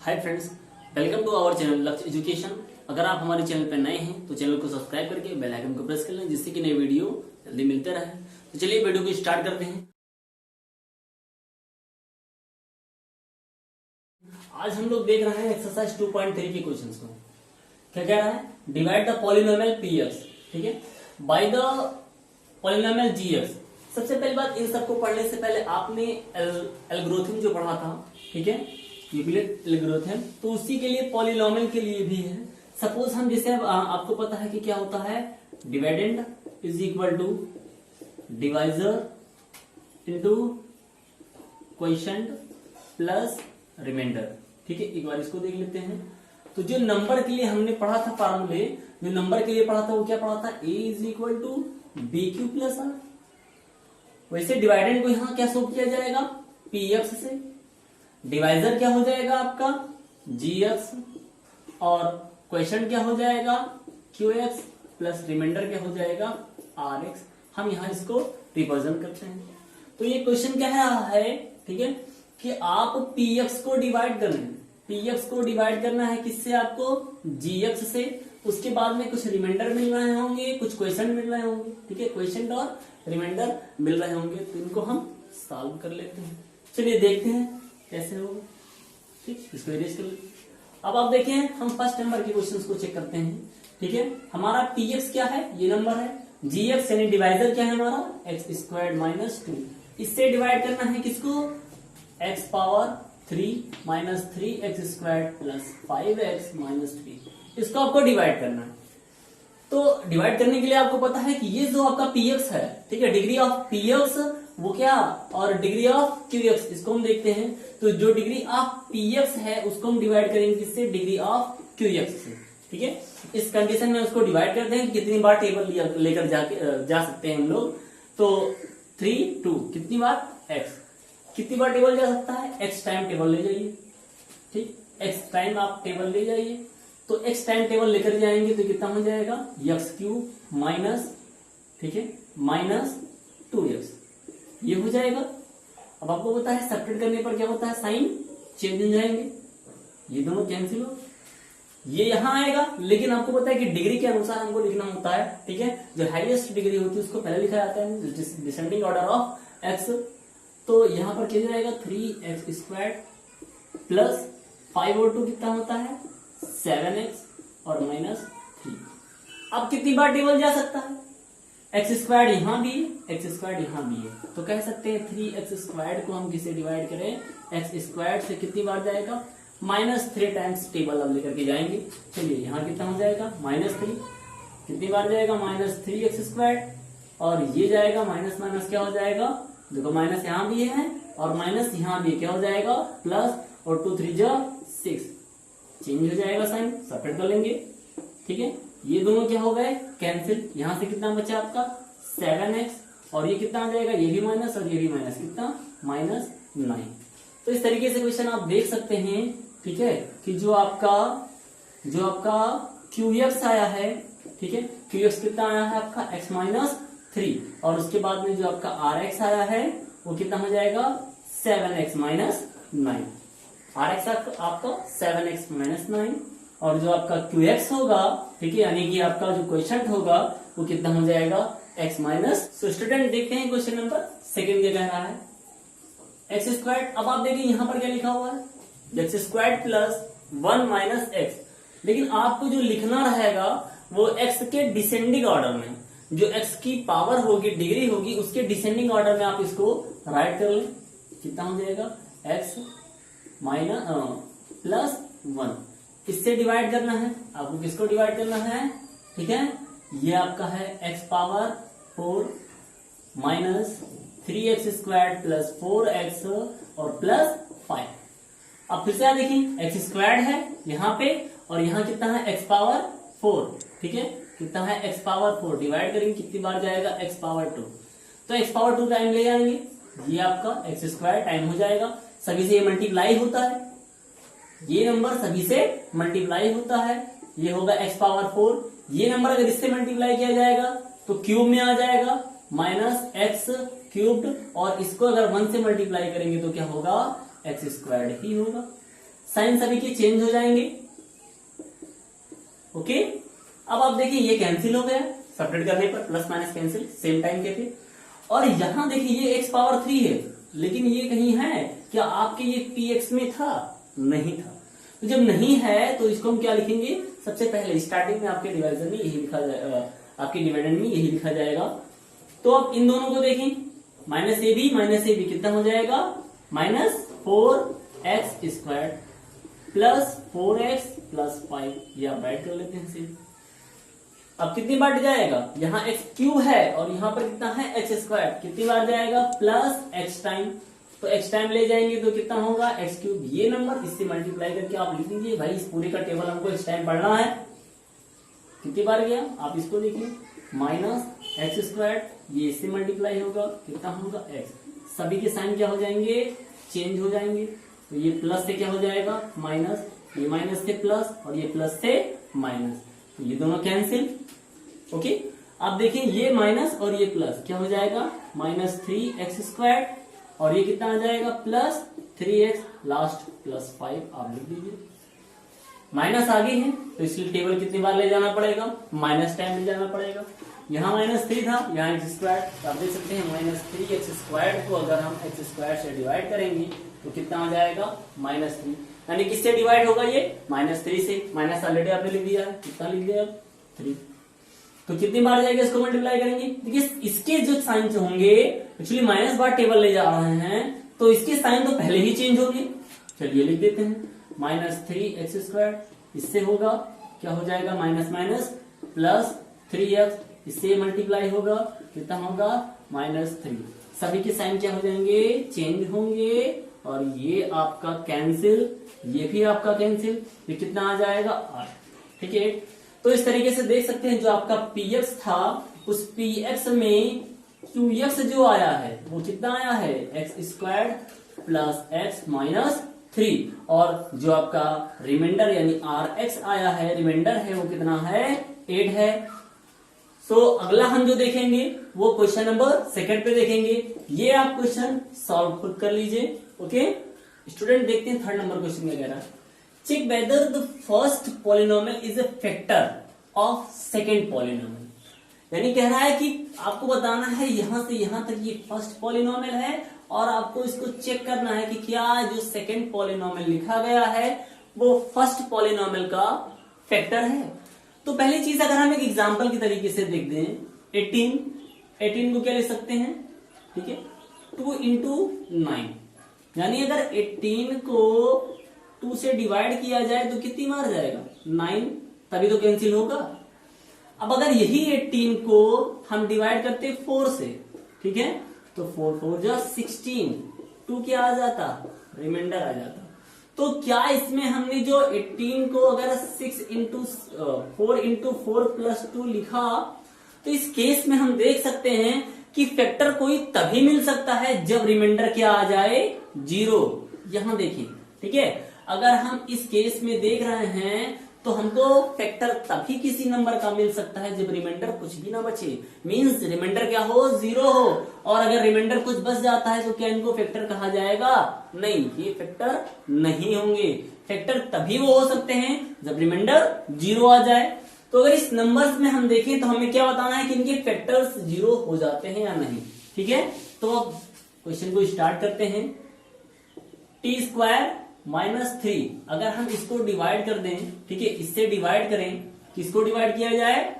Hi friends, welcome to our channel Lakshya education. अगर आप हमारे चैनल पर नए हैं तो चैनल को सब्सक्राइब करके बेल आइकन को प्रेस कर लें, जिससे कि नई वीडियो जल्दी मिलते रहे। तो चलिए वीडियो को स्टार्ट करते हैं। आज हम लोग देख रहे हैं एक्सरसाइज 2.3 के क्वेश्चंस को। क्या कह रहा है? डिवाइड द पॉलिनोमियल पीएक्स, ठीक है, बाय द पॉलिनोमियल जीएक्स। सबसे पहली बात, इन सबको पढ़ने से पहले आपने एल्गोरिथम जो पढ़ा था, ठीक है, यूक्लिड एल्गोरिथम, तो उसी के लिए पॉलिनोमियल के लिए भी है। सपोज हम जैसे आपको पता है कि क्या होता है, dividend is equal to divisor into quotient plus remainder, ठीक है। एक बार इसको देख लेते हैं। तो जो नंबर के लिए हमने पढ़ा था फार्मूले, जो नंबर के लिए पढ़ा था वो क्या पढ़ा था, A is equal to B Q plus R. वैसे डिवाइडेंड को यहां क्या शो किया जाएगा, पी एक्स से। डिवाइजर क्या हो जाएगा आपका, जी एक्स, और क्वेश्चन क्या हो जाएगा, क्यू एक्स, प्लस रिमाइंडर क्या हो जाएगा, आर एक्स। हम यहां इसको रिप्रेजेंट करते हैं। तो ये क्वेश्चन क्या है, ठीक है, कि आप पी एक्स को डिवाइड करना है। पी एक्स को डिवाइड करना है किससे, आपको जी एक्स से। उसके बाद में कुछ रिमाइंडर मिल रहे होंगे, कुछ क्वेश्चन मिल रहे होंगे, ठीक है, क्वेश्चन और रिमाइंडर मिल रहे होंगे। तो इनको हम सॉल्व कर लेते हैं। चलिए देखते हैं कैसे होगा, ठीक, इसको इरेज कर लेते। अब आप देखें, हम फर्स्ट नंबर के क्वेश्चंस को चेक करते हैं, ठीक है। हमारा पी एक्स क्या है, ये नंबर है। जी एक्स यानी डिवाइजर क्या है हमारा, एक्स स्क्वायर माइनस 2। इससे डिवाइड करना है किसको, x power 3 minus 3x square plus 5x minus 3। इसको आपको डिवाइड करना है। तो डिवाइड करने के लिए आपको पता है कि ये जो आपका पीएक्स है, ठीक है, डिग्री ऑफ पीएक्स वो क्या, और डिग्री ऑफ क्यूएक्स, इसको हम देखते हैं। तो जो डिग्री ऑफ पीएक्स है उसको हम डिवाइड करेंगे किससे, डिग्री ऑफ क्यूएक्स से, ठीक है। इस कंडीशन में उसको डिवाइड करते हैं कि कितनी बार टेबल लेकर जा सकते हैं हम लोग। तो 3 2 कितनी बार, एक्स कितनी बार टेबल जा सकता है, एक्स टाइम टेबल ले जाइए, ठीक, एक्स टाइम आप टेबल ले जाइए। तो एक्स टाइम टेबल लेकर जाएंगे तो कितना हो जाएगा, एक्स क्यूब माइनस, ठीक है, माइनस 2x, ये हो जाएगा। अब आपको पता है सब्ट्रैक्ट करने पर क्या होता है, साइन चेंज हो जाएंगे, ये दोनों कैंसिल हो, ये यहां आएगा। लेकिन आपको पता है कि डिग्री के अनुसार हमको लिखना होता है, ठीक है। जो हाईएस्ट डिग्री होती है उसको पहले लिखा जाता है, डिसेंडिंग ऑर्डर ऑफ एक्स। तो यहां पर क्या जाएगा, 3x स्क्वायर प्लस 5 और 2 कितना होता है, 7x और माइनस 3। अब कितनी बार टेबल जा सकता है, एक्स स्क्वायर यहां भी है, एक्स स्क्वायर यहां भी है। तो कह सकते हैं 3x स्क्वायर को हम किसे डिवाइड करें, एक्स स्क्वायर से कितनी बार जाएगा, -3 टाइम्स टेबल अब लेकर के जाएंगे। चलिए यहाँ कितना हो जाएगा, -3 कितनी बार जाएगा, -3x स्क्वायर, और ये जाएगा माइनस माइनस क्या हो जाएगा, देखो माइनस यहाँ भी है और माइनस यहाँ भी, क्या हो जाएगा, प्लस, और 2 3 6 चेंज हो जाएगा साइन, सब्ट्रैक्ट कर लेंगे, ठीक है। ये दोनों क्या हो गए, कैंसिल। यहां से कितना बचा आपका, 7x, और ये कितना आ जाएगा, ये भी माइनस और ये भी माइनस, कितना, -9। तो इस तरीके से क्वेश्चन आप देख सकते हैं, ठीक है, कि जो आपका QX आया है, ठीक है, QX कितना आया है आपका, x माइनस 3, और उसके बाद में जो आपका RX आया है वो कितना हो जाएगा, 7x माइनस 9। RX आपका 7x माइनस 9, और जो आपका QX होगा, ठीक है, यानी कि आपका जो क्वेश्चन होगा वो कितना हो जाएगा, x माइनस। तो स्टूडेंट देखते हैं क्वेश्चन नंबर सेकंड क्या कह रहा है, एक्स स्क्वायर। अब आप देखिए यहाँ पर क्या लिखा हुआ है, x square plus 1 minus x. लेकिन आपको जो लिखना रहेगा वो x के डिसेंडिंग ऑर्डर में, जो x की पावर होगी, डिग्री होगी, उसके डिसेंडिंग ऑर्डर में आप इसको राइट कर लें। कितना हो जाएगा, x माइनस प्लस 1, इससे डिवाइड करना है आपको, किसको डिवाइड करना है, ठीक है। ये आपका है x power 4 minus 3x square plus 4x और प्लस 5। अब फिर से आप देखिए, एक्स स्क्वायर है यहाँ पे, और यहाँ कितना है, x पावर 4, ठीक है, कितना है, x पावर 4, डिवाइड करेंगे कितनी बार जाएगा, x पावर 2। तो x पावर 2 टाइम ले जाएंगे, ये आपका एक्स स्क्वायर टाइम हो जाएगा, सभी से ये मल्टीप्लाई होता है, ये नंबर सभी से मल्टीप्लाई होता है, ये होगा x पावर 4। ये नंबर अगर इससे मल्टीप्लाई किया जाएगा तो क्यूब में आ जाएगा, -x क्यूब्ड, और इसको अगर 1 से मल्टीप्लाई करेंगे तो क्या होगा, x स्क्वायर्ड ही होगा। साइन सभी के चेंज हो जाएंगे। ओके, अब आप देखिए ये कैंसिल हो गया सब्ट्रैक्ट करने पर, plus minus cancel same time के थे। और यहां देखिए ये x पावर 3 है, लेकिन ये कहीं है क्या आपके ये px में था? नहीं था। तो जब नहीं है तो इसको हम क्या लिखेंगे? सबसे पहले स्टार्टिंग में आपके डिवाइजर में यही लिखा जाएगा, आपके डिवाइडेंड में यही लिखा जाएगा। तो अब इन दोनों को देखें, माइनस ए बी कितना हो जाएगा? Minus 4x² plus 4x plus 5, ये आप राइट कर लेते हैं सिर्फ। अब कितनी बार जाएगा? यहाँ x³ है और यहाँ पर कितना है? x²। कितनी बार जाएगा? Plus x time. तो x टाइम ले जाएंगे तो कितना होगा? x³। ये नंबर इससे मल्टीप्लाई करके आप लिख लीजिए। भाई इस पूरे का टेबल हमको x टाइम पढ़ना है। कितनी बार गया आप इसको देखिए, माइनस x², ये इससे मल्टीप्लाई होगा, कितना होगा? x। सभी के साइन क्या हो जाएंगे? चेंज हो जाएंगे। तो ये प्लस से क्या हो जाएगा? माइनस, ये माइनस से प्लस और ये प्लस से माइनस, तो ये दोनों कैंसिल। ओके, अब देखिए ये माइनस और ये प्लस क्या हो जाएगा? माइनस 3x² और ये कितना आ जाएगा? प्लस 3x, लास्ट प्लस 5 आप लिख दीजिए। माइनस आगे है तो इसलिए टेबल कितनी बार ले जाना पड़ेगा? माइनस टाइम ले जाना पड़ेगा। यहाँ माइनस 3 था, यहाँ x², तो आप देख सकते हैं माइनस 3x² को अगर हम x² से डिवाइड करेंगे तो कितना आ जाएगा? माइनस 3। यानी किससे डिवाइड होगा ये? माइनस 3 से। माइनस ऑलरेडी आपने लिख दिया है, कितना लिख दिया? 3। तो कितनी बार जाएगा इसको मल्टीप्लाई करेंगे? देखिए इसके जो साइन होंगे, एक्चुअली माइनस बार टेबल ले जा रहे हैं तो इसके साइन तो पहले ही चेंज होंगे। चलिए लिख देते हैं, माइनस 3x², इससे होगा क्या हो जाएगा? माइनस माइनस प्लस 3x, इससे मल्टीप्लाई होगा, कितना होगा? माइनस 3। सभी के साइन क्या हो जाएंगे? चेंज होंगे। और ये आपका कैंसिल, ये भी आपका कैंसिल, ये कितना आ जाएगा? 8। ठीक है, तो इस तरीके से देख सकते हैं जो आपका px था उस px में qx जो आया है वो कितना आया है? x² plus x minus 3। और जो आपका रिमाइंडर यानी rx आया है, रिमाइंडर है, वो कितना है? 8 है। तो अगला हम जो देखेंगे वो क्वेश्चन नंबर 2 पे देखेंगे। ये आप क्वेश्चन सॉल्व खुद कर लीजिए। ओके स्टूडेंट, देखते हैं 3rd नंबर क्वेश्चन में कह रहा है, check whether the first polynomial is a factor of second polynomial. यानी कह रहा है कि आपको बताना है यहां से यहां तक ये फर्स्ट पॉलिनोमियल है और आपको इसको चेक करना है कि क्या जो सेकेंड पॉलिनोमियल लिखा गया है वो फर्स्ट पॉलिनोमियल का फैक्टर है। तो पहली चीज अगर हम एक एग्जांपल की तरीके से देख दें, 18 को क्या लिख सकते हैं? ठीक है, 2 × 9, यानी अगर 18 को 2 से डिवाइड किया जाए तो कितनी बार जाएगा? 9, तभी तो कैंसिल होगा। अब अगर यही 18 को हम डिवाइड करते 4 से, ठीक है, तो 4 4 जा 16, 2 क्या आ जाता? रिमाइंडर आ जाता। तो क्या इसमें हमने जो 18 को अगर 4 × 4 + 2 लिखा, तो इस केस में हम देख सकते हैं कि फैक्टर कोई तभी मिल सकता है जब रिमाइंडर क्या आ जाए? 0। यहां देखिए, ठीक है, अगर हम इस केस में देख रहे हैं तो हमको फैक्टर तभी किसी नंबर का मिल सकता है जब रिमाइंडर कुछ भी ना बचे, मींस रिमाइंडर क्या हो? 0 हो। और अगर रिमाइंडर कुछ बच जाता है तो क्या इनको फैक्टर कहा जाएगा? नहीं, ये फैक्टर नहीं होंगे। फैक्टर तभी वो हो सकते हैं जब रिमाइंडर 0 आ जाए। तो अगर इस नंबर्स में हम देखें तो हमें क्या बताना है कि इनके फैक्टर्स 0 हो जाते हैं या नहीं। ठीक है, तो अब क्वेश्चन को स्टार्ट करते हैं। t² - 3, अगर हम इसको डिवाइड कर दें, ठीक है, इससे डिवाइड करें, किसको डिवाइड किया जाए?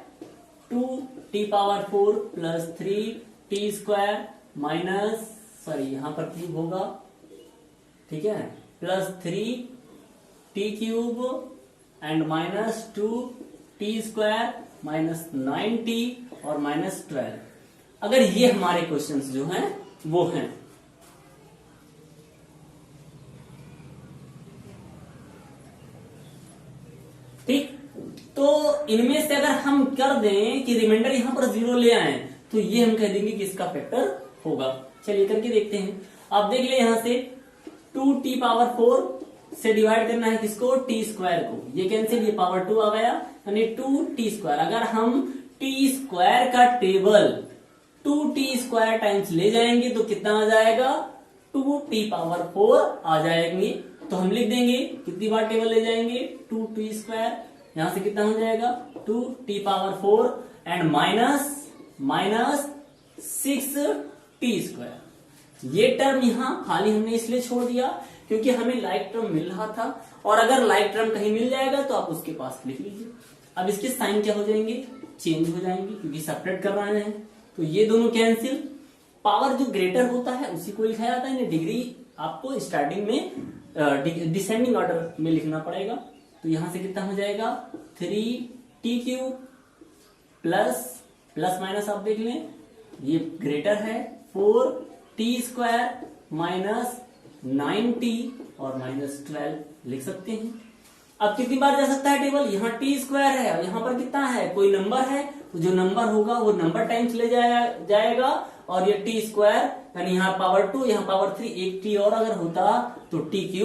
2t⁴ + 3t² यहां पर क्यूब होगा, ठीक है, +3t³ एंड -2t² -9t और -12। अगर ये हमारे क्वेश्चंस जो हैं वो हैं, ठीक, तो इनमें से अगर हम कर दें कि रिमाइंडर यहां पर 0 ले आए तो ये हम कह देंगे कि इसका फैक्टर होगा। चलिए करके देखते हैं। आप देख ले यहां से 2t⁴ से डिवाइड करना है किसको? t² को। ये कैंसिल, ये पावर 2 आ गया, यानी 2t²। अगर हम t² का टेबल 2t² टाइम्स ले जाएंगे तो कितना आ जाएगा? 2t⁴ आ जाएंगे। तो हम लिख देंगे कितनी बार टेबल ले जाएंगे 2t², यहां से कितना हो जाएगा 2t⁴ एंड माइनस 6t²। ये टर्म यहां खाली हमने इसलिए छोड़ दिया क्योंकि हमें लाइक टर्म मिल रहा था, और अगर लाइक टर्म कहीं मिल जाएगा तो आप उसके पास लिख लीजिए। अब इसके साइन क्या हो जाएंगे, चेंज हो जाएंगे क्योंकि सेपरेट कर रहे हैं, तो ये दोनों कैंसिल। पावर जो ग्रेटर होता है उसी को लिखा जाता है, डिग्री आपको स्टार्टिंग में डिसेंडिंग ऑर्डर में लिखना पड़ेगा। तो यहां से कितना हो जाएगा 3t³ प्लस माइनस आप देख लें, ये ग्रेटर है 4t² माइनस 9t और माइनस 12 लिख सकते हैं। अब कितनी बार जा सकता है टेबल, यहाँ t² है और यहाँ पर कितना है, कोई नंबर है, तो जो नंबर होगा वो नंबर टाइम्स ले जाएगा, और ये t² यानी यहाँ पावर 2 यहाँ पावर 3, एक t और अगर होता तो t³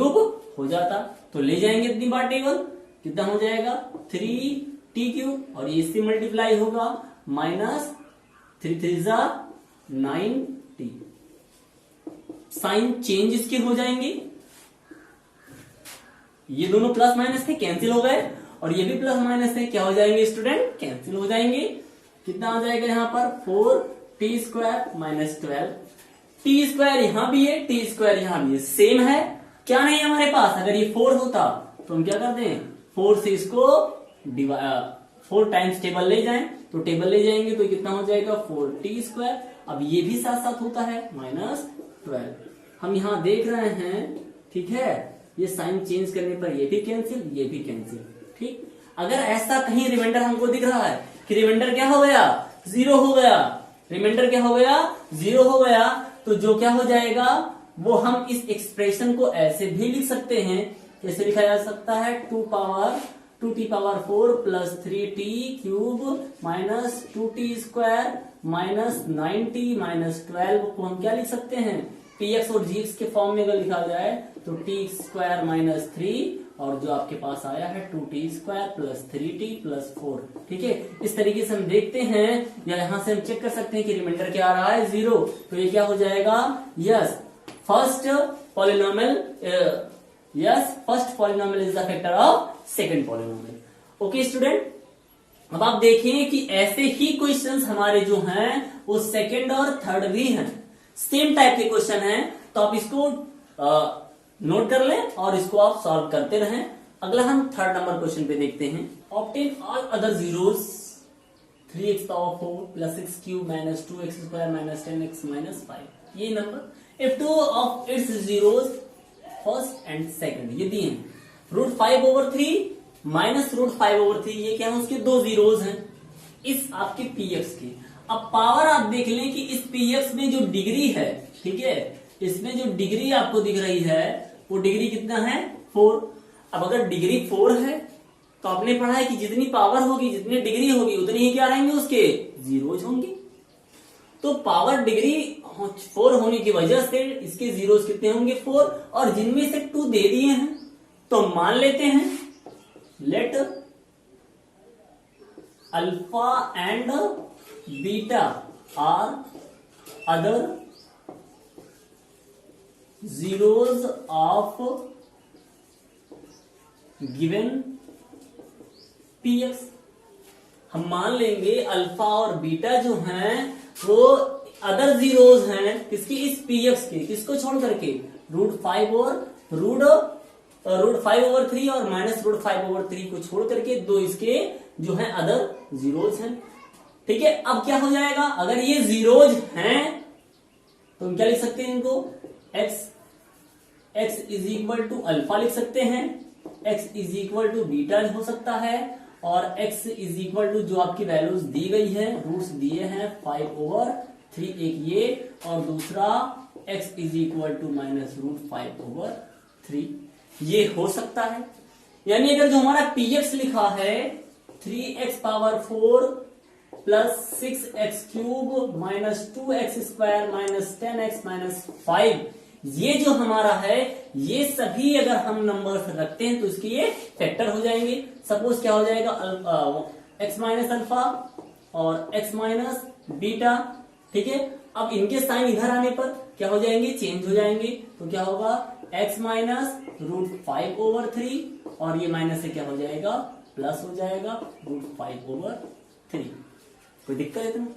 हो जाता। तो ले जाएंगे इतनी बार टेबल, कितना हो जाएगा 3t³ और ये इससे मल्टीप्लाई होगा माइनस 3 3 9t। साइन चेंज इसके हो जाएंगे, ये दोनों प्लस माइनस थे कैंसिल हो गए, और ये भी प्लस माइनस है, क्या हो जाएंगे स्टूडेंट, कैंसिल हो जाएंगे। कितना हो जाएगा यहाँ पर 4t² माइनस 12, t² यहां भी है, t² यहां भी है, सेम है। क्या नहीं है हमारे पास, अगर ये 4 होता तो हम क्या करते हैं 4 से इसको 4 टाइम्स टेबल ले जाएं, तो टेबल ले जाएंगे तो कितना हो जाएगा 4t²। अब ये भी साथ साथ होता है माइनस 12, हम यहां देख रहे हैं, ठीक है, ये साइन चेंज करने पर ये भी कैंसिल, ये भी कैंसिल, ठीक। अगर ऐसा कहीं रिमाइंडर हमको दिख रहा है कि रिमाइंडर क्या हो गया 0 हो गया, रिमाइंडर क्या हो गया 0 हो गया, तो जो क्या हो जाएगा वो हम इस एक्सप्रेशन को ऐसे भी लिख सकते हैं, कैसे लिखा जा सकता है 2t⁴ plus 3t³ minus 2t² minus 9t minus 12 को हम क्या लिख सकते हैं px और gx के फॉर्म में अगर लिखा जाए तो t² माइनस 3 और जो आपके पास आया है 2t² प्लस 3t प्लस 4, ठीक है। इस तरीके से हम देखते हैं, या यहां से हम चेक कर सकते हैं कि रिमाइंडर क्या आ रहा है 0, तो ये क्या हो जाएगा yes first polynomial is the factor of second polynomial. Okay student, अब आप देखें कि ऐसे ही क्वेश्चंस हमारे जो हैं वो सेकंड और थर्ड भी हैं, सेम टाइप के क्वेश्चन हैं, तो आप इसको नोट कर लें और इसको आप सॉल्व करते रहें। अगला हम थर्ड नंबर क्वेश्चन पे देखते हैं। Obtain all other zeros 3x⁴ plus 6³ minus 2x² minus 10x minus 5, ये number if two of its zeros first and second ये दिए हैं, √5/3 माइनस √5/3, ये क्या है उसके दो जीरोस हैं इस आपके px के। अब पावर आप देख लें कि इस px में जो डिग्री है, ठीक है, इसमें जो डिग्री आपको दिख रही है वो डिग्री कितना है 4। अब अगर डिग्री 4 है तो आपने पढ़ा है कि जितनी पावर होगी जितनी डिग्री होगी उतनी ही क्या रहेंगे उसके जीरोज होंगे। तो पावर डिग्री 4 होने की वजह से इसके जीरोज कितने होंगे 4, और जिनमें से 2 दे दिए हैं तो मान लेते हैं let alpha and beta are other zeros of given px। हम मान लेंगे अल्फा और बीटा जो हैं वो अदर जीरोस हैं किसकी इस px के, किसको छोड़ करके √5 और √5/3 और माइनस √5/3 को छोड़ करके दो इसके जो है अदर जीरोस हैं, ठीक है। अब क्या हो जाएगा, अगर ये जीरोज हैं तो हम क्या लिख सकते हैं इनको x is equal to alpha लिख सकते हैं, x is equal to beta हो सकता है, और x इज इक्वल टू जो आपकी वैल्यूज दी गई है रूट्स दिए हैं 5/3, एक ये और दूसरा x is equal to minus √5/3, ये हो सकता है। यानी अगर जो हमारा px लिखा है 3x⁴ plus 6x³ minus 2x² minus 10x minus 5, ये जो हमारा है ये सभी अगर हम नंबर्स रखते हैं तो इसके ये फैक्टर हो जाएंगे। सपोज क्या हो जाएगा x माइनस अल्फा और x माइनस बीटा, ठीक है। अब इनके साइन इधर आने पर क्या हो जाएंगे चेंज हो जाएंगे, तो क्या होगा x माइनस √5/3 और ये माइनस से क्या हो जाएगा, प्लस हो जाएगा √5/3। कोई दिक्कत है तुम्हें?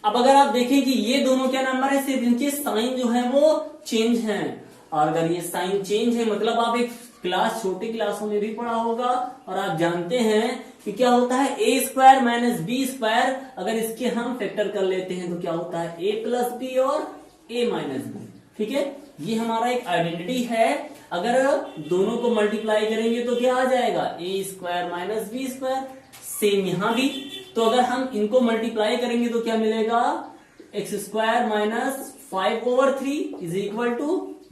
अब अगर आप देखें कि ये दोनों क्या नंबर है, सिर्फ इनके साइन जो है वो चेंज हैं, और अगर ये साइन चेंज है मतलब आप एक क्लास छोटी क्लासों में भी पढ़ा होगा और आप जानते हैं कि क्या होता है a² - b², अगर इसके हम फैक्टर कर लेते हैं तो क्या होता है a + b और a - b। ठीक है, ये हमारा एक आइडेंटिटी है। अगर दोनों को मल्टीप्लाई करेंगे तो क्या आ जाएगा, a² - b²। सेम यहां भी, तो अगर हम इनको मल्टीप्लाई करेंगे तो क्या मिलेगा, x² - 5/3 =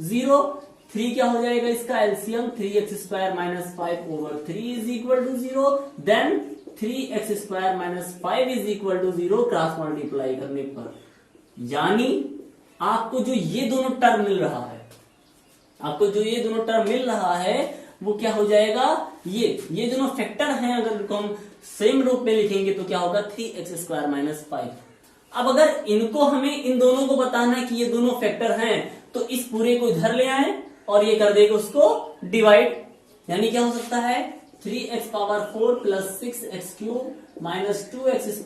0। 3 क्या हो जाएगा इसका LCM, 3x² - 5/3 = 0। Then 3x² - 5 = 0 cross multiply करने पर, यानी आपको जो ये दोनों टर्म मिल रहा है, आपको जो ये दोनों टर्म मिल रहा है वो क्या हो जाएगा, ये दोनों फैक्टर हैं। अगर इनको हम सेम रूप में लिखेंगे तो क्या होगा, 3x² - 5। अब अगर इनको हमें इन दोनों को बताना है कि ये दोनों फैक्टर हैं, तो इस पूरे को इधर ले आए और ये कर देगा उसको डिवाइड, यानी क्या हो सकता है 3x⁴ + 6x³ - 2x² -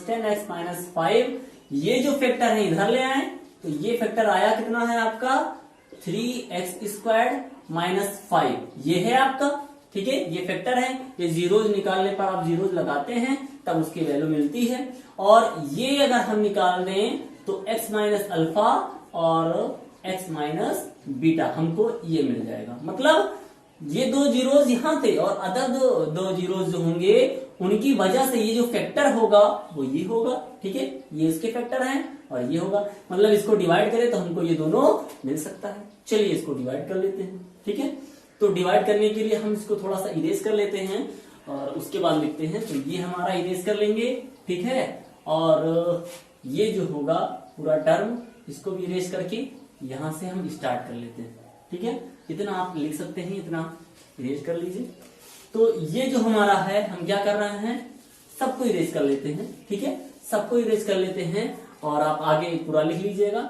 10x - 5। ये जो फैक्टर है इधर ले आए तो ये फैक्टर आया कितना है आपका 3x² - 5, ये है आपका। ठीक है, ये फैक्टर है, ये जीरोज निकालने पर आप जीरोज लगाते हैं तब उसकी वैल्यू मिलती है। और ये अगर हम निकाल दें तो x - अल्फा और x - बीटा हमको ये मिल जाएगा। मतलब ये दो जीरोज यहां थे और अदर दो जीरोज जो होंगे उनकी वजह से ये जो फैक्टर होगा वो ये होगा। ठीक है, ये इसके फैक्टर हैं और ये होगा, मतलब इसको डिवाइड करें तो हमको ये दोनों मिल सकता है। चलिए इसको डिवाइड कर लेते हैं। ठीक है, तो डिवाइड करने के लिए हम इसको थोड़ा सा इरेज कर लेते हैं और उसके बाद लिखते हैं। तो ये हमारा इरेज कर लेंगे, ठीक है, और ये जो होगा पूरा टर्म इसको भी इरेज करके यहां से हम स्टार्ट कर लेते हैं। ठीक है, इतना आप लिख सकते हैं, इतना इरेज कर लीजिए। तो ये जो हमारा है हम क्या कर रहे हैं, सबको इरेज कर लेते हैं। ठीक है, सबको इरेज कर लेते हैं और आप आगे पूरा लिख लीजिएगा।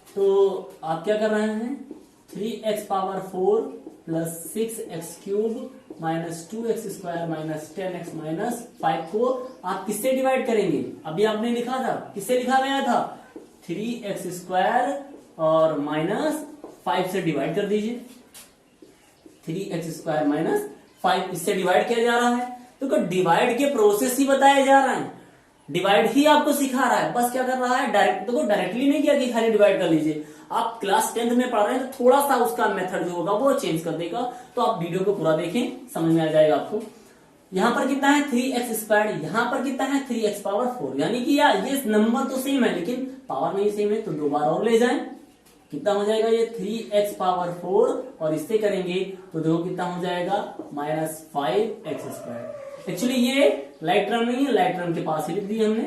तो आप क्या कर रहे हैं, 3x⁴ + 6x³ - 2x² - 10x - 5 को आप किससे डिवाइड करेंगे, अभी आपने लिखा था, किससे लिखा गया था 3x² और -5 से डिवाइड कर दीजिए। 3x² - 5 इससे डिवाइड किया जा रहा है, तो डिवाइड के प्रोसेस ही बताया जा रहा है, डिवाइड ही आपको सिखा रहा है। बस क्या कर रहा है, डायरेक्टली नहीं किया कि खाली डिवाइड कर लीजिए। आप क्लास 10th में पढ़ रहे हैं तो थोड़ा सा उसका मेथड जो होगा वो चेंज कर देगा। तो आप वीडियो को पूरा देखें, समझ में आ जाएगा आपको। यहां पर कितना है 3x², यहां पर कितना है 3x⁴, यानी कि यार ये नंबर तो सेम है लेकिन पावर नहीं सेम है, तो 2 बार और ले जाएं। कितना हो जाएगा ये 3x⁴, और इससे करेंगे तो देखो कितना हो जाएगा -5x²। एक्चुअली ये लाइट टर्म नहीं है, लाइट टर्म के पास ही लिख दिया हमने।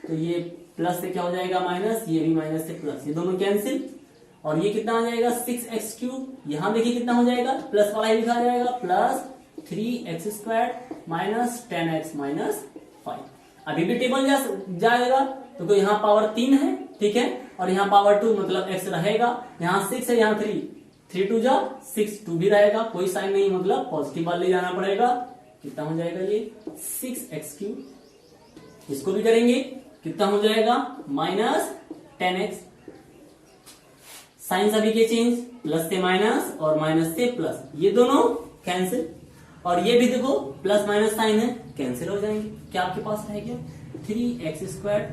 तो ये प्लस से क्या हो जाएगा माइनस, ये भी माइनस से प्लस, ये दोनों कैंसिल, और ये कितना आ जाएगा 6x³। यहां देखिए कितना हो जाएगा, प्लस वाला ही लिखा जाएगा, प्लस 3x² - 10x - 5। अभी भी टेबल जाएगा तो यहाँ पावर 3 है, ठीक है, और यहाँ पावर 2 मतलब x रहेगा। यहाँ 6 है, यहाँ 3 2 जा 6, 2 भी रहेगा, कोई साइन नहीं, मतलब पॉजिटिव वाले जाना पड़ेगा। कितना हो जाएगा ये 6x³। इसको भी करेंगे, कितना हो जाएगा -10x। साइन सभी के चेंज, प्लस से माइनस और माइनस से प्लस, ये दोनों कैंसिल, और ये भी देखो प्लस माइनस साइन है, कैंसिल हो जाएंगे। क्या आपके पास रहेगा 3x²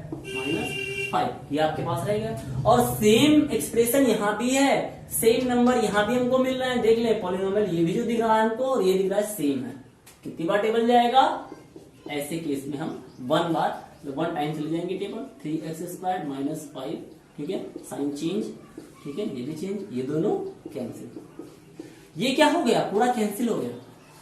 - 5, ये आपके पास रहेगा। और सेम एक्सप्रेशन यहां भी है, सेम नंबर यहां भी हमको मिल रहा है। देख ले पॉलिनोमियल, ये भी जो दिख रहा है हमको और ये दिख रहा है, सेम है। कितनी बार टेबल जाएगा, ऐसे केस में हम 1 बार, 1 टाइम चले जाएंगे टेबल। 3x² - 5, ठीक है, साइन चेंज, ठीक है, ये भी चेंज, ये दोनों कैंसिल। ये क्या हो गया, पूरा कैंसिल हो गया।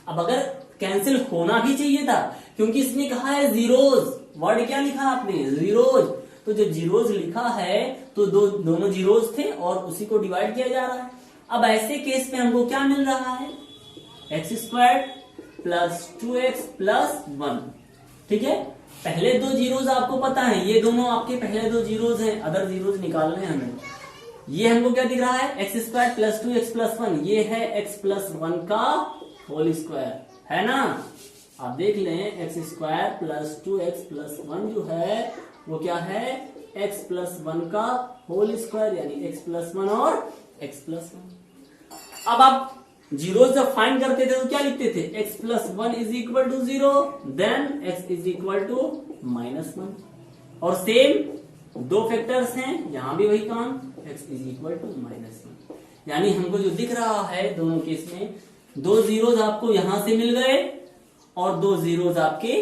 अब अगर कैंसिल होना भी चाहिए था, क्योंकि इसने कहा है जीरोज, वर्ड क्या लिखा आपने, जीरोज। तो जो जीरोज लिखा है तो दोनों जीरोज थे और उसी को डिवाइड किया जा रहा है। अब ऐसे केस में हमको क्या मिल रहा है, x² + 2x + 1, ठीक है। पहले 2 जीरोज आपको पता है, ये दोनों आपके पहले 2 जीरोज हैं, अदर जीरोज निकालने हैं हमें। ये हमको क्या दिख रहा है, एक्स स्क्वायर प्लस 2x+1, ये है x+1 का होल स्क्वायर, है ना। आप देख लें, एक्स स्क्वायर प्लस 2x+1 जो है वो क्या है, x+1 का होल स्क्वायर, यानी x+1 और x+1। अब आप जीरो जब फाइंड करते थे तो क्या लिखते थे, x+1 is equal to 0, then x is equal to -1। और सेम दो फैक्टर्स हैं, यहां भी वही काम, x इज इक्वल टू -1। यानी हमको जो दिख रहा है दोनों केस में, दो जीरोज आपको यहां से मिल गए और दो जीरोज आपके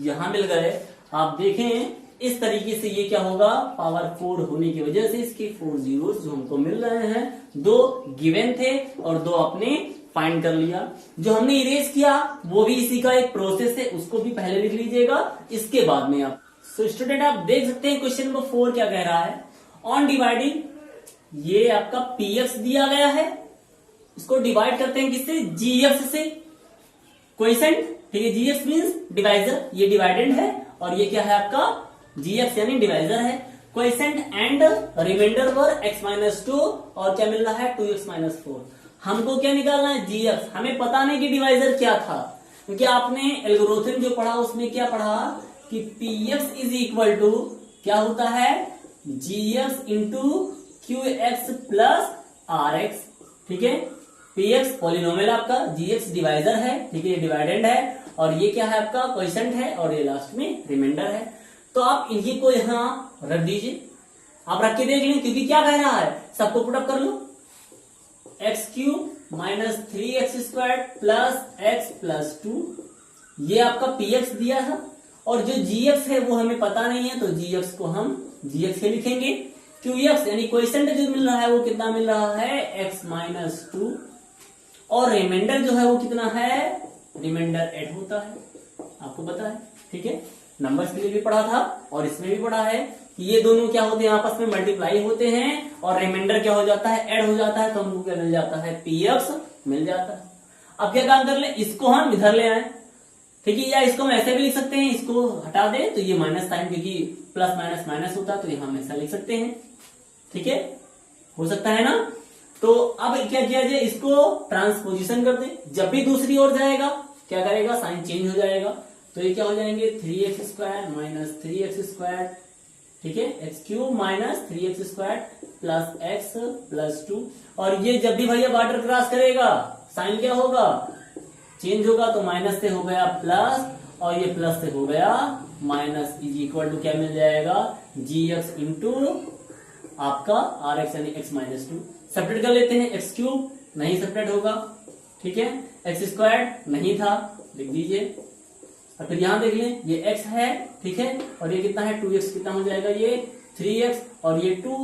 यहां मिल गए। आप देखें इस तरीके से ये क्या होगा, पावर 4 होने की वजह से इसके 4 जीरोज जो हमको मिल रहे हैं, दो गिवन थे और दो आपने फाइंड कर लिया। जो हमने इरेज किया वो भी इसी का एक प्रोसेस है, उसको भी पहले लिख लीजिएगा, इसके बाद में आप। सो स्टूडेंट आप देख सकते हैं क्वेश्चन नंबर 4 क्या कह रहा है, ऑन डिवाइडिंग, ये आपका px दिया गया है, इसको डिवाइड करते हैं किससे, gx से, क्वोशिएंट, ठीक है, gx मींस डिवाइजर, ये डिवाइडेंड है और ये क्या है आपका gx यानी डिवाइजर है। Quotient and reminder were x-2 और क्या मिल रहा है 2x-4। हमको क्या निकालना है, gx। हमें पता नहीं कि डिवाइजर क्या था, क्योंकि आपने एल्गोरिथम जो पढ़ा उसमें क्या पढ़ा कि px इज इक्वल टू क्या होता है, gx into qx plus rx, ठीक है। px पॉलिनोमियल आपका, gx डिवाइजर है, ठीक है, ये डिवाइडेंड है और ये क्या है आपका क्वोशिएंट है और ये लास्ट में रिमाइंडर है। तो आप इन्हीं को यहां रख दीजिए, आप रख के देख लें, क्योंकि क्या कह रहा है, सबको पुटअप कर लो, x³ minus 3x² plus x+2, ये आपका px दिया था और जो gx है वो हमें पता नहीं है, तो gx को हम gx से लिखेंगे। qx यानी क्वोशिएंट जो मिल रहा है वो कितना मिल रहा है, x-2, और रिमाइंडर जो है वो कितना है, रिमाइंडर 8 होता है, आपको पता है, ठीक है। नंबर्स के लिए भी पढ़ा था और इसमें भी पढ़ा है कि ये दोनों क्या होते हैं, आपस में मल्टीप्लाई होते हैं और रिमाइंडर क्या हो जाता है, ऐड हो जाता है, तो हमको क्या मिल जाता है, px मिल जाता है। अब क्या काम कर ले, इसको हम इधर ले आए, ठीक है, या इसको हम ऐसे भी लिख सकते हैं, इसको हटा दे तो ये माइनस साइन, क्योंकि प्लस माइनस माइनस होता है तो यहां हम ऐसा लिख सकते हैं, ठीक है, हो सकता है ना। तो अब क्या किया जाए, इसको ट्रांसपोजिशन कर दे, जब भी दूसरी ओर जाएगा क्या करेगा, साइन चेंज हो जाएगा, तो ये क्या हो जाएंगे 3x² माइनस 3x², ठीक है, x³ minus 3x² plus x+2, और ये जब भी भैया बॉर्डर क्रॉस करेगा साइन क्या होगा, चेंज होगा, तो माइनस से हो गया प्लस और ये प्लस से हो गया माइनस, इज इक्वल टू क्या मिल जाएगा, gx इंटू आपका rx यानी x-2। सेपरेट कर लेते हैं, x³ नहीं सेपरेट होगा, ठीक है, x² नहीं था, लिख दीजिए, और फिर यहां देख लें ये x है, ठीक है, और ये कितना है 2x, कितना हो जाएगा ये 3x, और ये 2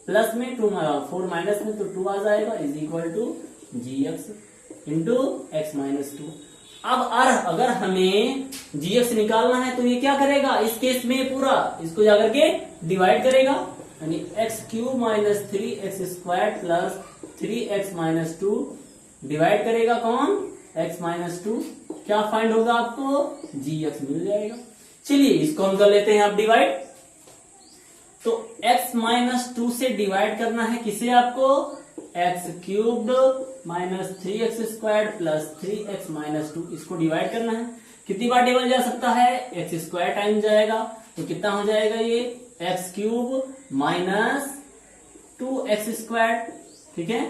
प्लस में 2 4 माइनस में, तो 2 आ जाएगा, is equal to gx into x-2। अब अगर हमें gx निकालना है तो ये क्या करेगा, इस केस में पूरा इसको जाकर के डिवाइड करेगा, यानी x³ minus 3x² plus 3x-2 divide करेगा कौन, x-2, क्या फाइंड होगा आपको, gx मिल जाएगा। चलिए इसको हम कर लेते हैं आप डिवाइड, तो x-2 से डिवाइड करना है किसे आपको, x³ minus 3x² plus 3x-2, इसको डिवाइड करना है। कितनी बार डिवाइड जा सकता है, x² टाइम जाएगा, तो कितना हो जाएगा ये x³ माइनस 2x², ठीक है,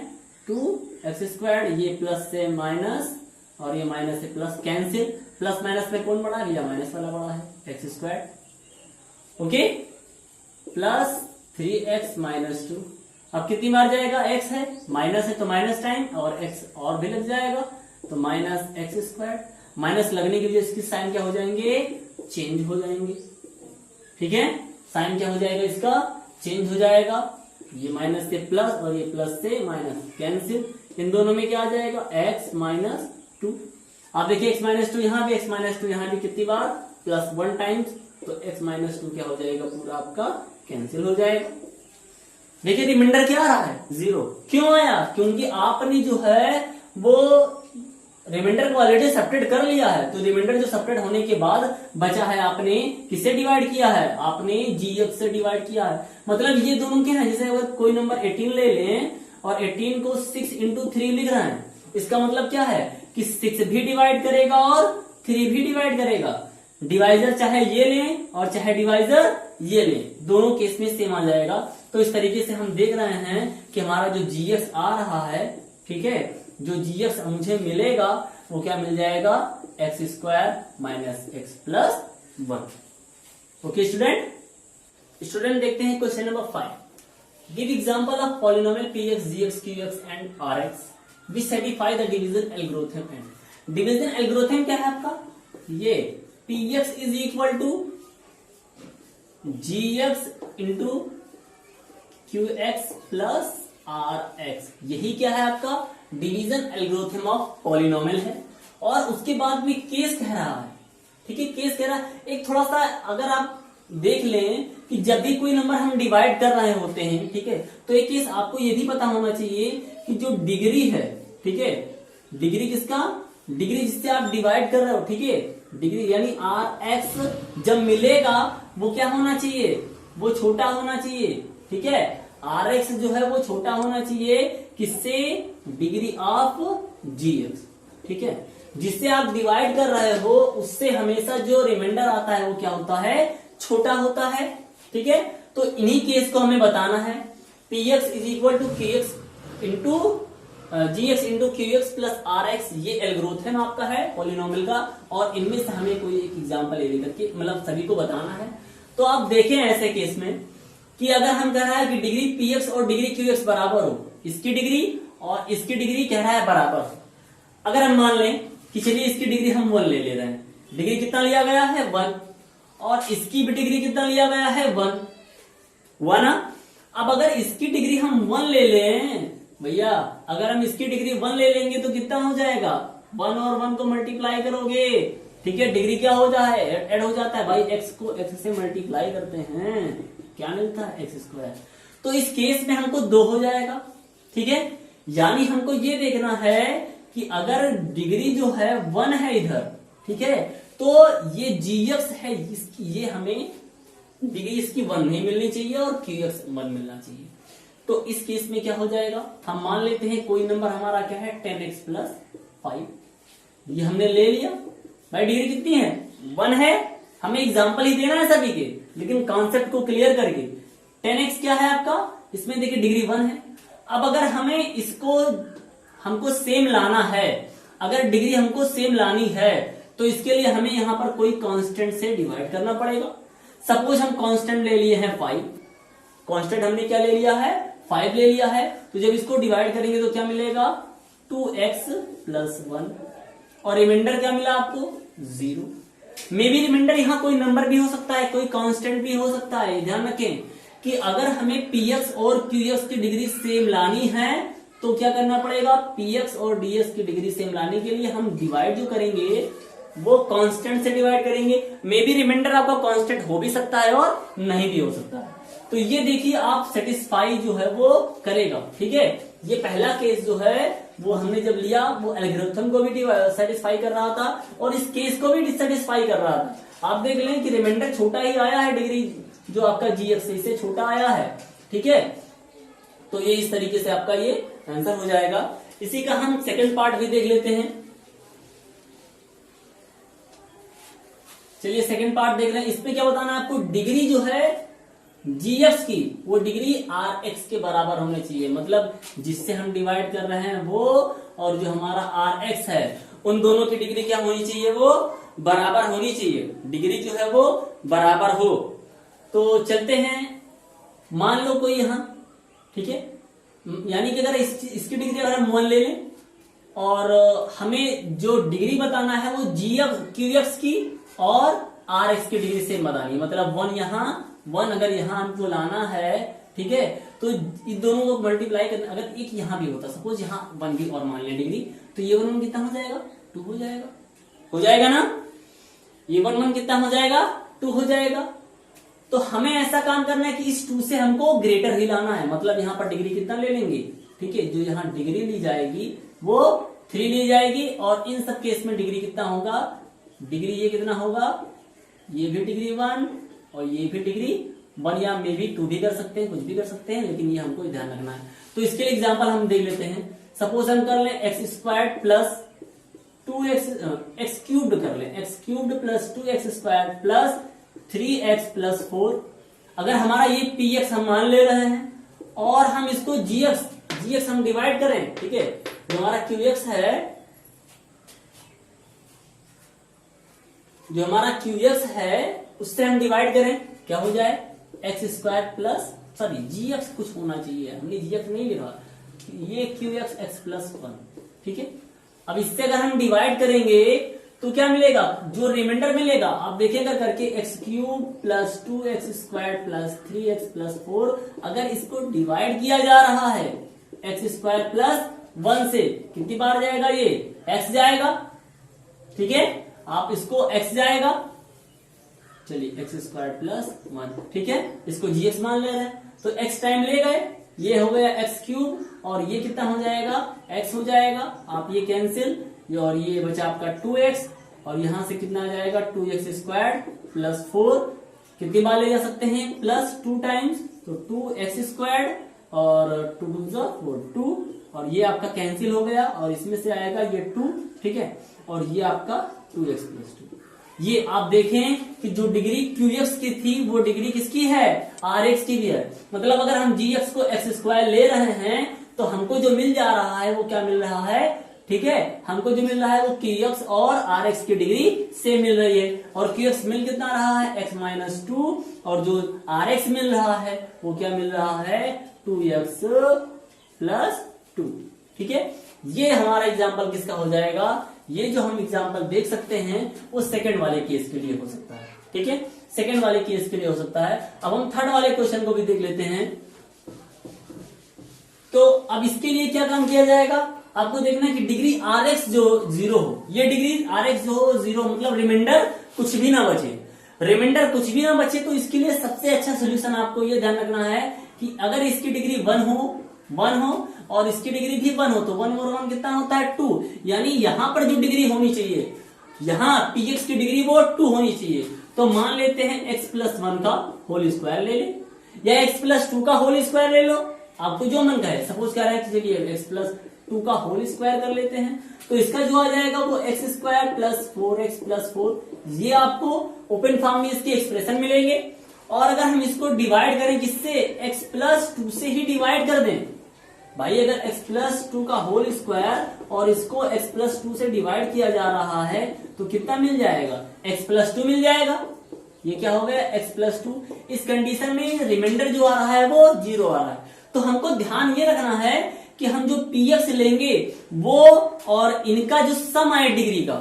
2x², ये प्लस से माइनस और ये माइनस से प्लस, कैंसिल, प्लस माइनस में कौन बड़ा है, माइनस वाला बड़ा है, x², ओके, प्लस 3x-2। अब कितनी बार जाएगा, x है, माइनस है तो माइनस टाइम और x और भी लग जाएगा, तो माइनस x², माइनस लगने की वजह से इसकी साइन क्या हो जाएंगे, चेंज हो जाएंगे, ठीक है, साइन क्या हो जाएगा, इसका चेंज हो जाएगा, ये माइनस से प्लस और ये प्लस से माइनस, कैंसिल, इन दोनों में क्या आ जाएगा, x-2। आप देखिए x-2 यहां भी, x-2 यहां भी कितनी बार, +1 टाइम्स, तो x-2 क्या हो जाएगा, पूरा आपका कैंसिल हो जाएगा। देखिए रिमाइंडर क्या आ रहा है, 0, क्यों आया, क्योंकि आपने जो है वो रिमाइंडर को ऑलरेडी सेपरेट कर लिया है, तो रिमाइंडर जो सेपरेट होने के बाद बचा है, आपने किससे डिवाइड किया है, आपने जीएक्स से डिवाइड किया है। मतलब ये दोनों क्या है, जैसे अगर कोई नंबर 18 ले लें और 18 को 6 इंटू 3 लिख रहे हैं, इसका मतलब क्या है कि 6 भी डिवाइड करेगा और 3 भी डिवाइड करेगा। डिवाइजर चाहे ये लें और चाहे डिवाइजर ये लें, दोनों केस में सेम आ जाएगा। तो इस तरीके से हम देख रहे हैं कि हमारा जो जीएक्स आ रहा है, ठीक है, जो जीएक्स मुझे मिलेगा वो क्या मिल जाएगा, x square minus x plus 1। Okay student देखते हैं question number 5। Give example of polynomial p x g x q x and r x which satisfy the division algorithm and. Division algorithm क्या है आपका, ये p x is equal to g x into q x plus r x, यही क्या है आपका division algorithm of polynomial है। और उसके बाद में केस कह रहा है, ठीक है, केस कह रहा है एक थोड़ा सा, अगर आप देख लें कि जब भी कोई नंबर हम डिवाइड कर रहे होते हैं, ठीक है, तो एक केस आपको ये भी पता होना चाहिए कि जो डिग्री है, ठीक है, डिग्री किसका, डिग्री जिससे आप डिवाइड कर रहे हो, ठीक है, डिग्री यानी आर एक्स जब मिलेगा वो क्या होना चाहिए, वो छोटा होना चाहिए, ठीक है, आर एक्स जो है वो छोटा होना चाहिए किससे, डिग्री ऑफ जी एक्स, ठीक है, जिससे आप डिवाइड कर रहे हो उससे हमेशा जो रिमाइंडर आता है वो क्या होता है, छोटा होता है, ठीक है। तो इन्हीं केस को हमें बताना है, p x is equal to q x into g x into q x plus r x, ये एल्गोरिथम आपका है पॉलिनोमियल का, और इनमें से हमें कोई एक एग्जाम्पल ले लेकर के मतलब सभी को बताना है। तो आप देखें ऐसे केस में कि अगर हम कह रहा है कि डिग्री पी एक्स और डिग्री क्यू एक्स बराबर हो, इसकी डिग्री और इसकी डिग्री कह रहा है बराबर, अगर हम मान लें कि चलिए इसकी डिग्री हम 1 ले रहे हैं, डिग्री कितना लिया गया है 1, और इसकी भी डिग्री कितना लिया गया है 1। अब अगर इसकी डिग्री हम 1 ले लें भैया, अगर हम इसकी डिग्री 1 ले लेंगे तो कितना हो जाएगा, 1 और 1 को मल्टीप्लाई करोगे, ठीक है, डिग्री क्या हो जाए, ऐड हो जाता है भाई, एक्स को एक्स से मल्टीप्लाई करते हैं, क्या मिलता है, एक्स स्क्वायर। तो इस केस में हमको 2 हो जाएगा, ठीक है, यानी हमको ये देखना है कि अगर डिग्री जो है 1 है इधर, ठीक है, तो ये जीएक्स है इसकी, ये हमें डिग्री इसकी 1 नहीं मिलनी चाहिए और क्यूएक्स 1 मिलना चाहिए। तो इस केस में क्या हो जाएगा, हम मान लेते हैं कोई नंबर हमारा क्या है 10x प्लस 5, ये हमने ले लिया भाई, डिग्री कितनी है 1 है, हमें एग्जाम्पल ही देना है सभी के, लेकिन कॉन्सेप्ट को क्लियर करके 10x क्या है आपका, इसमें देखिए डिग्री 1 है। अब अगर हमें इसको हमको सेम लाना है, अगर डिग्री हमको सेम लानी है तो इसके लिए हमें यहां पर कोई कांस्टेंट से डिवाइड करना पड़ेगा। सपोज हम कांस्टेंट ले लिए हैं 5, कांस्टेंट हमने क्या ले लिया है 5 ले लिया है, तो जब इसको डिवाइड करेंगे तो क्या मिलेगा 2x प्लस 1, और रिमाइंडर क्या मिला आपको 0। मे बी रिमाइंडर यहाँ कोई नंबर भी हो सकता है, कोई कांस्टेंट भी हो सकता है। ध्यान रखें कि अगर हमें px और qx की डिग्री सेम लानी है तो क्या करना पड़ेगा, px और ds की डिग्री सेम लाने के लिए हम डिवाइड जो करेंगे वो कांस्टेंट से डिवाइड करेंगे। मे बी रिमाइंडर आपका कांस्टेंट हो भी सकता है और नहीं भी हो सकता है, तो ये देखिए आप सेटिस्फाई जो है वो करेगा, ठीक है। ये पहला केस जो है वो हमने जब लिया वो एल्गोरिथम को भी सेटिस्फाई कर रहा था और इस केस को भी डिससेटिस्फाई कर रहा था। आप देख लें कि रिमाइंडर छोटा ही आया है, डिग्री जो आपका जीएक्स से छोटा आया है, ठीक है। तो ये इस तरीके से आपका ये आंसर हो जाएगा। इसी का हम सेकंड पार्ट भी देख लेते हैं। चलिए सेकंड पार्ट देख रहे हैं, इसमें क्या बताना है आपको, डिग्री जो है जीएक्स की वो डिग्री आर एक्स के बराबर होनी चाहिए, मतलब जिससे हम डिवाइड कर रहे हैं वो और जो हमारा आर एक्स है उन दोनों की डिग्री क्या होनी चाहिए, वो बराबर होनी चाहिए, डिग्री जो है वो बराबर हो। तो चलते हैं, मान लो कोई यहां, ठीक है, यानी कि अगर इसकी डिग्री अगर हम 1 ले लें और हमें जो डिग्री बताना है वो क्यूएक्स की और आर एक्स की डिग्री सेम बतानी है, मतलब 1 अगर यहां हमको लाना है, ठीक है, तो इन दोनों को मल्टीप्लाई करना, अगर एक यहां भी होता, सपोज यहां 1 भी और मान लिया डिग्री, तो ये 1 कितना हो जाएगा 2 हो जाएगा ना, ये 1 कितना हो जाएगा 2 हो जाएगा। तो हमें ऐसा काम करना है कि इस 2 से हमको ग्रेटर ही लाना है, मतलब यहां पर डिग्री कितना ले लेंगे, ठीक है, जो यहां डिग्री ली जाएगी वो 3 ली जाएगी और इन सब केस में डिग्री कितना होगा, डिग्री ये कितना होगा, ये भी डिग्री 1 और ये भी डिग्री 1 या मे भी 2 भी कर सकते हैं, कुछ भी कर सकते हैं, लेकिन ये हमको ध्यान रखना है। तो इसके लिए एग्जांपल हम देख लेते हैं। सपोज हम कर लें x square plus 2x x cubed कर लें, x cubed plus 2x square plus 3x plus 4। अगर हमारा ये px हम मान ले रहे हैं और हम इसको gx हम डिवाइड करें, ठीक है, जो हमारा qx है, जो हमारा qx है उससे हम डिवाइड करें, क्या हो जाए, x square plus sorry gx कुछ होना चाहिए, हमने gx नहीं लिखा, ये qx x प्लस 1, ठीक है। अब इससे अगर हम डिवाइड करेंगे तो क्या मिलेगा, जो रिमाइंडर मिलेगा आप देखिएगा करके x cube plus 2x square plus 3x plus 4, अगर इसको डिवाइड किया जा रहा है एक्स स्क्वायर प्लस 1 से, कितनी बार जाएगा, ये x जाएगा, ठीक है, आप इसको x जाएगा, चलिए एक्स स्क्वायर प्लस 1, ठीक है, इसको gx मान ले रहे हैं तो x टाइम ले गए, ये हो गया एक्स क्यूब और ये कितना हो जाएगा, x हो जाएगा, आप ये कैंसिल, और ये बचा आपका 2x और यहां से कितना आ जाएगा 2x स्क्वायर प्लस 4, कितनी बार ले जा सकते हैं, प्लस 2 टाइम्स, तो 2x स्क्वायर और 2 4 2, और ये आपका कैंसिल हो गया और इसमें से आएगा ये 2, ठीक है, और ये आपका 2x प्लस 2। ये आप देखें कि जो डिग्री qx की थी वो डिग्री किसकी है, rx की भी है। मतलब अगर हम gx को x स्क्वायर ले रहे हैं तो हमको जो मिल जा रहा है वो क्या मिल रहा है, ठीक है, हमको जो मिल रहा है वो qx और rx की डिग्री सेम मिल रही है, और qx मिल कितना रहा है, x माइनस 2, और जो rx मिल रहा है वो क्या मिल रहा है, 2x प्लस 2, ठीक है। ये हमारा एग्जाम्पल किसका हो जाएगा, ये जो हम एग्जाम्पल देख सकते हैं वो सेकंड वाले केस के लिए हो सकता है, ठीक है, सेकंड वाले केस के लिए हो सकता है। अब हम थर्ड वाले क्वेश्चन को भी देख लेते हैं। तो अब इसके लिए क्या काम किया जाएगा, आपको देखना है कि डिग्री rx जो 0 हो, ये डिग्री rx जो हो 0, मतलब रिमाइंडर कुछ भी ना बचे, रिमाइंडर कुछ भी ना बचे। तो इसके लिए सबसे अच्छा सोल्यूशन आपको ये ध्यान रखना है कि अगर इसकी डिग्री 1 हो और इसकी डिग्री भी 1 हो तो 1 और 1 कितना होता है 2, यानी यहां पर जो डिग्री होनी चाहिए, यहां px की डिग्री वो 2 होनी चाहिए। तो मान लेते हैं x प्लस 1 का होल स्क्वायर ले ले या x प्लस 2 का होल स्क्वायर ले लो, आपको जो मन का है। सपोज क्या है, चलिए x प्लस 2 का होल स्क्वायर कर लेते हैं, तो इसका जो आ जाएगा वो x square plus 4x plus 4, ये आपको ओपन फॉर्म में इसकी एक्सप्रेशन मिलेंगे। और अगर हम इसको डिवाइड करें किससे, x प्लस 2 से ही डिवाइड कर दें भाई, अगर x प्लस 2 का होल स्क्वायर और इसको x प्लस 2 से डिवाइड किया जा रहा है तो कितना मिल जाएगा, x प्लस 2 मिल जाएगा। ये क्या हो गया, x प्लस 2। इस कंडीशन में रिमाइंडर जो आ रहा है वो 0 आ रहा है। तो हमको ध्यान ये रखना है कि हम जो px लेंगे वो और इनका जो सम आए डिग्री का,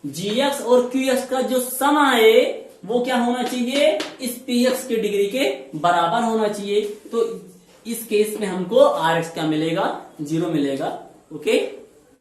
gx और qx का जो सम आए वो क्या होना चाहिए, इस px की डिग्री के बराबर होना चाहिए। तो इस केस में हमको rx क्या मिलेगा, 0 मिलेगा। ओके।